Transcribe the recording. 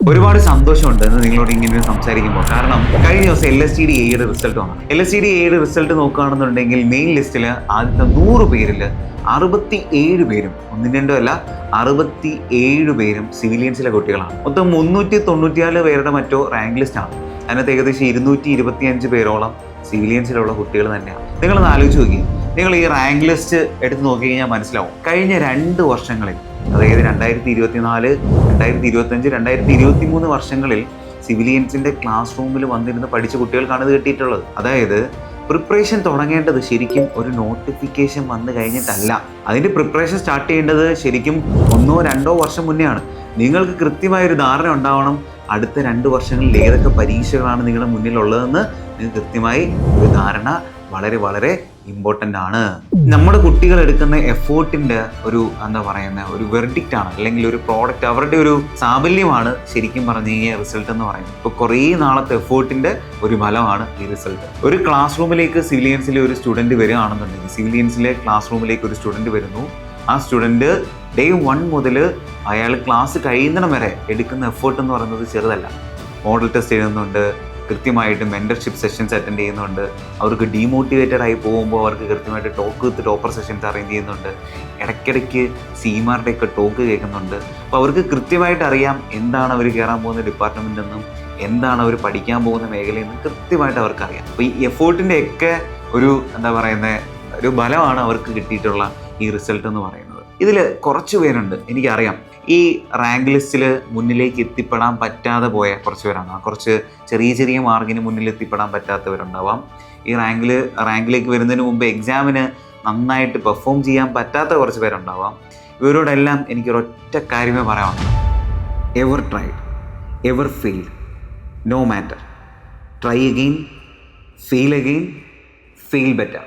ഒരുപാട് സന്തോഷമുണ്ട് എന്ന് നിങ്ങളോട് ഇങ്ങനെ സംസാരിക്കുമ്പോൾ. കാരണം കഴിഞ്ഞ ദിവസം LSTD Aയുടെ റിസൾട്ട് വന്നു. LSTD Aയുടെ റിസൾട്ട് നോക്കുകയാണെന്നുണ്ടെങ്കിൽ മെയിൻ ലിസ്റ്റിൽ ആദ്യത്തെ 100 പേരിൽ 67 പേരും, ഒന്നും രണ്ടും അല്ല 67 പേരും സിവിലിയൻസിലെ കുട്ടികളാണ്. മൊത്തം 394 പേരുടെ മറ്റോ റാങ്ക് ലിസ്റ്റ് ആണ്. അതിനകത്ത് ഏകദേശം 225 പേരോളം സിവിലിയൻസിലുള്ള കുട്ടികൾ തന്നെയാണ്. നിങ്ങളൊന്ന് ആലോചിച്ച് നോക്കി. നിങ്ങൾ ഈ റാങ്ക് ലിസ്റ്റ് എടുത്ത് നോക്കി കഴിഞ്ഞാൽ മനസ്സിലാവും. കഴിഞ്ഞ 2 വർഷങ്ങളിൽ, അതായത് 2024, 2025, 2023 വർഷങ്ങളിൽ സിവിലിയൻസിന്റെ ക്ലാസ് റൂമിൽ വന്നിരുന്ന് പഠിച്ച കുട്ടികൾക്കാണ് ഇത് കിട്ടിയിട്ടുള്ളത്. അതായത് പ്രിപ്പറേഷൻ തുടങ്ങേണ്ടത് ശരിക്കും ഒരു നോട്ടിഫിക്കേഷൻ വന്നു കഴിഞ്ഞിട്ടല്ല. അതിൻ്റെ പ്രിപ്പറേഷൻ സ്റ്റാർട്ട് ചെയ്യേണ്ടത് ശരിക്കും 1-2 വർഷം മുന്നെയാണ്. നിങ്ങൾക്ക് കൃത്യമായൊരു ധാരണ ഉണ്ടാവണം അടുത്ത 2 വർഷങ്ങളിൽ ഏതൊക്കെ പരീക്ഷകളാണ് നിങ്ങളുടെ മുന്നിലുള്ളതെന്ന്. നിങ്ങൾക്ക് കൃത്യമായി ഒരു ധാരണ വളരെ വളരെ ഇമ്പോർട്ടൻ്റ് ആണ്. നമ്മുടെ കുട്ടികൾ എടുക്കുന്ന എഫേർട്ടിൻ്റെ ഒരു ഒരു വെർഡിക്റ്റ് ആണ്, അല്ലെങ്കിൽ ഒരു പ്രോഡക്റ്റ്, അവരുടെ ഒരു സാഫല്യമാണ് ശരിക്കും പറഞ്ഞു കഴിഞ്ഞാൽ റിസൾട്ട് എന്ന് പറയുന്നത്. ഇപ്പോൾ കുറേ നാളത്തെ എഫേർട്ടിൻ്റെ ഒരു ഫലമാണ് ഈ റിസൾട്ട്. ഒരു ക്ലാസ് റൂമിലേക്ക് സിവിലിയൻസിലെ ഒരു സ്റ്റുഡൻറ്റ് വരികയാണെന്നുണ്ടെങ്കിൽ, സിവിലിയൻസിലെ ക്ലാസ് റൂമിലേക്ക് ഒരു സ്റ്റുഡൻറ്റ് വരുന്നു. ആ സ്റ്റുഡൻറ്റ് ഡേ 1 മുതൽ അയാൾ ക്ലാസ് കഴിയുന്നിടം വരെ എടുക്കുന്ന എഫേർട്ട് എന്ന് പറയുന്നത് ചെറുതല്ല. മോഡൽ ടെസ്റ്റ് എഴുതുന്നുണ്ട്, കൃത്യമായിട്ട് മെൻറ്റർഷിപ്പ് സെഷൻസ് അറ്റൻഡ് ചെയ്യുന്നുണ്ട്. അവർക്ക് ഡീമോട്ടിവേറ്റഡ് ആയി പോകുമ്പോൾ അവർക്ക് കൃത്യമായിട്ട് talk with topper sessions arrange ചെയ്യുന്നുണ്ട്. ഇടയ്ക്കിടയ്ക്ക് സീമാരുടെയൊക്കെ ടോക്ക് കേൾക്കുന്നുണ്ട്. അപ്പോൾ അവർക്ക് കൃത്യമായിട്ട് അറിയാം എന്താണ് അവർ കയറാൻ പോകുന്ന ഡിപ്പാർട്ട്മെൻ്റ് എന്നും എന്താണ് അവർ പഠിക്കാൻ പോകുന്ന മേഖലയെന്നും കൃത്യമായിട്ട് അവർക്കറിയാം. അപ്പോൾ ഈ എഫേർട്ടിൻ്റെ ഒക്കെ ഒരു ഒരു ഫലമാണ് അവർക്ക് കിട്ടിയിട്ടുള്ള ഈ റിസൾട്ട് എന്ന് പറയുന്നത്. ഇതിൽ കുറച്ച് പേരുണ്ട്, എനിക്കറിയാം, ഈ റാങ്ക് ലിസ്റ്റിൽ മുന്നിലേക്ക് എത്തിപ്പെടാൻ പറ്റാതെ പോയ കുറച്ച് പേരാണ്. കുറച്ച് ചെറിയ മാർക്കിന് മുന്നിൽ എത്തിപ്പെടാൻ പറ്റാത്തവരുണ്ടാവാം. ഈ റാങ്കിലേക്ക് വരുന്നതിന് മുമ്പ് എക്സാമിന് നന്നായിട്ട് പെർഫോം ചെയ്യാൻ പറ്റാത്ത കുറച്ച് പേരുണ്ടാവാം. ഇവരോടെല്ലാം എനിക്കൊരൊറ്റ കാര്യമേ പറയാനുള്ളൂ: ever tried, ever failed, no matter. Try again, fail again, fail better.